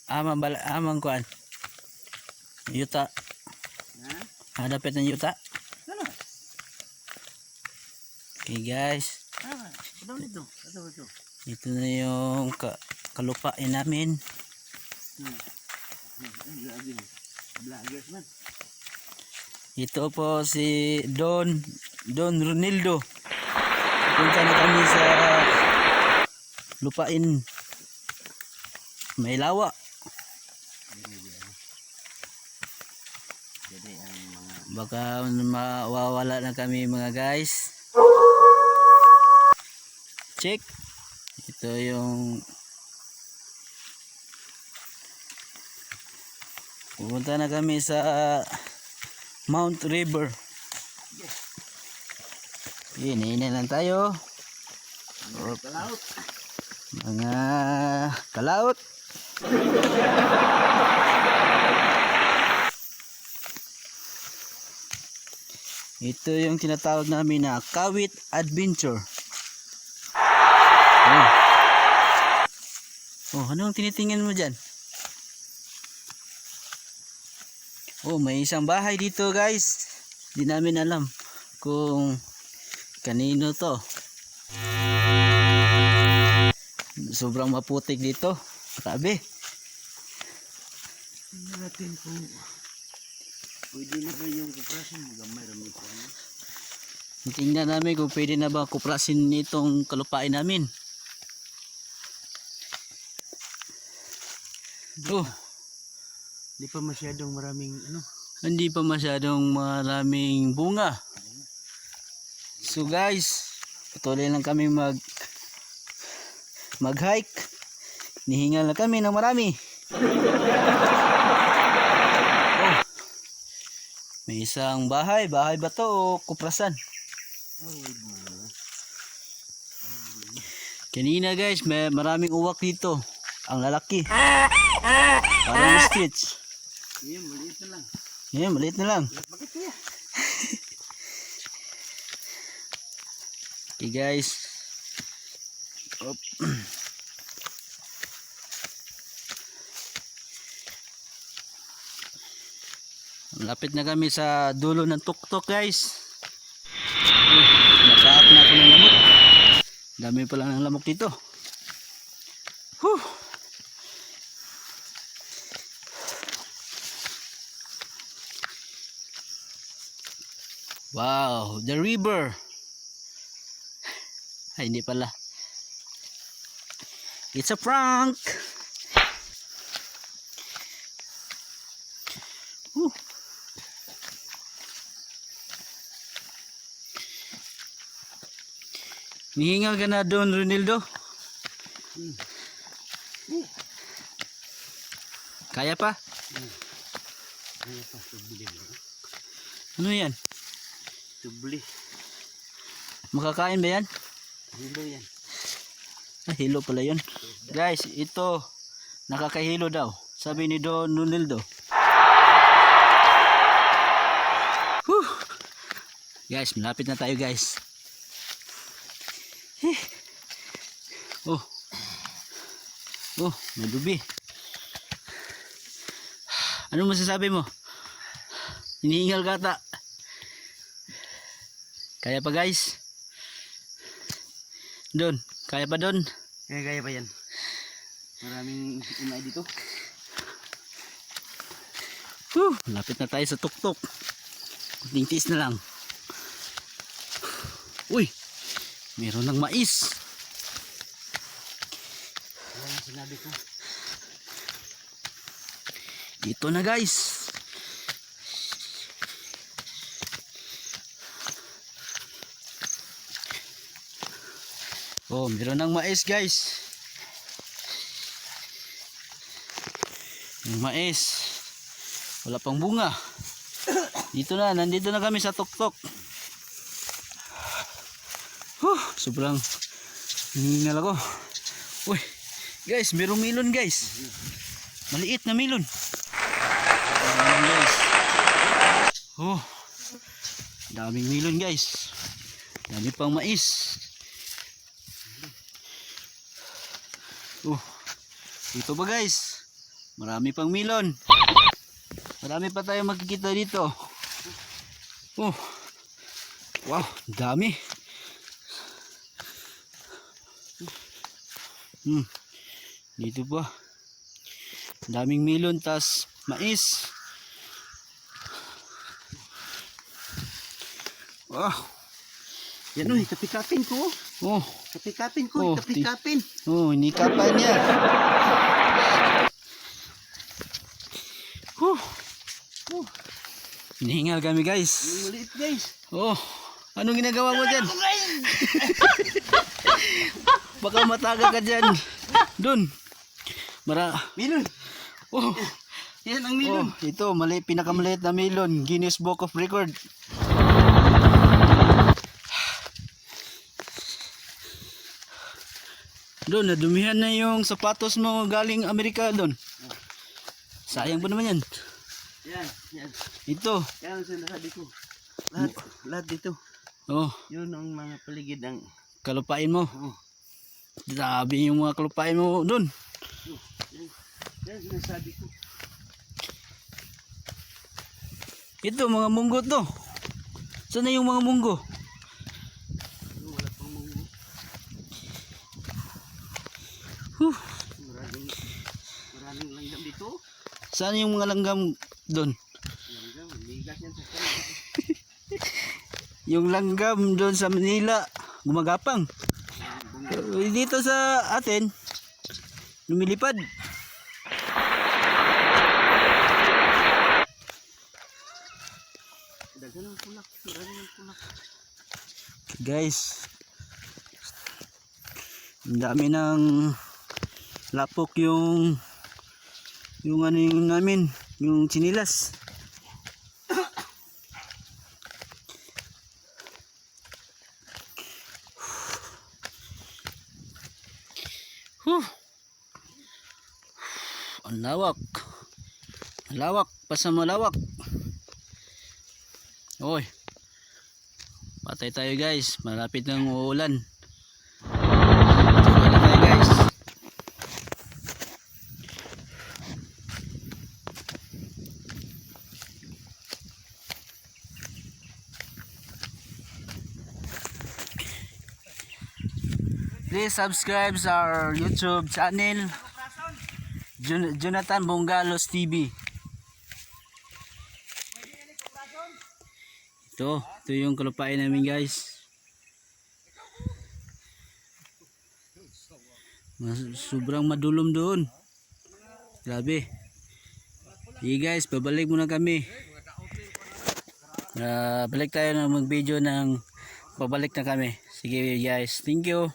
Amang kuan. Yuta. Hadapit ng yuta. Okay guys. Ito na yung kalupain namin. Ito po si Don Ronildo. Punta na kami sa lupain may lawa. Baka mawawala na kami mga guys. Check. Ito yung pupunta na kami sa Mount River. Hinihintay lang tayo. Mga kalaot. Ito yung tinatawag namin na Kawit Adventure. Oh, anong tinitingnan mo dyan? Oh, may isang bahay dito guys. Di namin alam kung kanino to. Sobrang maputik dito. Grabe. Tingnan natin kung pwede na ba yung kuprasin. Magamay rami po. Tingnan namin kung pwede na ba kuprasin itong kalupain namin. Oh, Hindi pa masyadong maraming hindi pa masyadong maraming bunga. So guys, patuloy lang kami mag-hike. Nihingal na kami ng marami. Oh, may isang bahay. Bahay ba to o kuprasan? Kanina guys, may maraming uwak dito. Ang lalaki. Parang ostrich. maliit na lang. Yeah, maliit na lang. Bakit niya? Okay guys. Op. Lapit na kami sa dulo ng tuktok guys. Nakaak na ako ng lamok. Dami pa lang ng lamok dito. Whew. Wow, the river. Ay, hindi pala. It's a prank. Whew. Nihingal ka na doon, Ronildo? Kaya pa? Ano yan? Tubli. Makakain ba yan? Hilo yan. Ah, hilo pala yun. Guys, ito nakakahilo daw. Sabi ni Don Ronildo. Whew. Guys, malapit na tayo guys. Oh. Oh, may lubi. Ano masasabi mo? Hinihingal ka ata. Kaya pa guys? Don, kaya pa Don? Kaya pa yan. Maraming inay dito. Lapit na tayo sa tuktok. Kunting tiis na lang. Uy, meron ng mais. Yan ang sinabi ko. Dito na guys. Oh, meron ng mais guys. Yung mais. Wala pang bunga. Nandito na kami sa tuktok. Sobrang hiningal ako. Uy, guys, merong milon guys. Maliit na milon. Guys. Oh, daming milon guys. Dami pang mais. Dito ba guys? Marami pang melon. Marami pa tayo makikita dito. Oh. Wow, dami. Dito pa. Daming melon tas mais. Wow. Yan o, kapikapin ko. Oh. Kapikapin Oh, ko, kapikapin. Oh, hinikapan niya. Hinihingal kami guys. Yung maliit guys. Oh, anong ginagawa mo dyan? Baka mataga ka dyan. Dun. Melon. Oh, Yan ang melon. ito, pinakamaliit na melon. Guinness Book of Record. Doon, nadumihan na yung sapatos mo galing Amerika doon. Sayang pa naman yan. Yan, yan. Ito. Yan ang sinasabi ko. Lahat dito. Oh, Yun ang mga paligid ng... kalupain mo. Oh. Grabe yung mga kalupain mo doon. Yan ang sinasabi ko. Ito, mga munggo to. Saan na yung mga munggo? Wala pang munggo. Maraming langgam dito. Saan yung mga langgam doon? Langgam, ligas yan sa kanila. Yung langgam doon sa Manila, gumagapang. Dito sa atin, lumilipad. Dagan ang kulak. Maraming ang kulak. Guys, ang dami ng lapok yung ano yung namin, yung chinilas. Ang lawak. Ang lawak, pasa malawak. Oy. Patay tayo guys, malapit ng uulan. Patay na tayo guys. Please subscribe sa our YouTube channel, Jonathan Bongalos TV. Ito yung kalupain namin guys. Sobrang madulom doon. Grabe. Hey guys, babalik muna kami. Balik tayo na mag-video ng pabalik na kami. Sige guys, thank you.